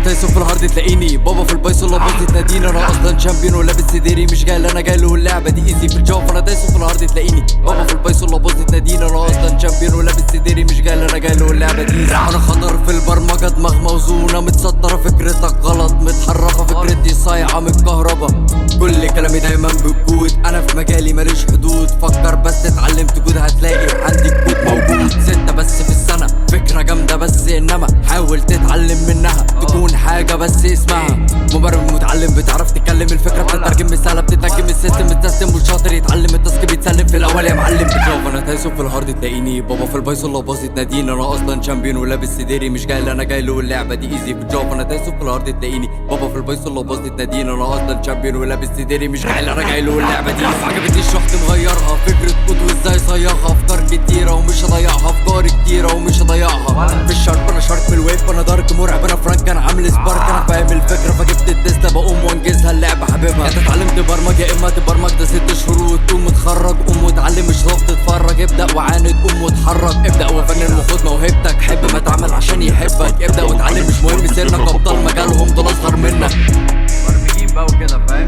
تايسون في الهارد تلاقيني بابا في البايسون لو باظت تناديني. انا اصلا شامبيون ولابس سديري مش جاي انا جاي له اللعبه دي ايزي في الجو. فانا تايسون في الهارد تلاقيني بابا في البايسون لو باظت تناديني. انا اصلا شامبيون ولابس سديري مش جاي انا جاي له اللعبه دي. انا خطر في البرمجه دماغ موزونه متسطره فكرتك غلط متحرفه فكرتي صايعه من الكهربا. كل كلامي دايما بالجود انا في مجالي ماليش حدود. فكر بس تتعلم تجود هتلاقي عندي كود موجود. 6 بس في السنه فكره جامده بس انما حاول تتعلم منها تكون حاجه بس اسمها مبرمج متعلم. بتعرف تتكلم الفكره بتترجم مثالة بتترجم السيستم التسليم والشاطر يتعلم التاسك بيتسلم في الاول يا معلم. بتشوف انا تايسون في الهارد تلاقيني بابا في البايسون لو باظت ناديني. انا اصلا شامبيون ولابس سديري مش جاي انا جاي له اللعبه دي ايزي في الجو. انا تايسون في الهارد تلاقيني بابا في البايسون لو باظت ناديني. انا اصلا شامبيون ولابس سديري مش جاي انا جاي له اللعبه دي. عجبتنيش رحت مغيرها فكره كود وازاي صيغها. افكار كتيره ومش هضيعها افكار كتيره ومش هضيعها. في الشارك انا شارك في الويب انا دارك مرعب انا فرانك انا عامل سبارك. انا فاهم الفكره فجبت التسلا بقوم وانجزها اللعبه حبيبها. انت اتعلمت برمج يا اما تبرمج ده 6 شهور وتقوم متخرج. قوم واتعلم مش هتقف تتفرج ابدا وعاند قوم واتحرك. ابدا وفنن وخد موهبتك حب ما تعمل عشان يحبك. ابدا واتعلم مش مهم سنك ابطال مجالهم دول اصغر منك. برمجين بقى وكده فاهم.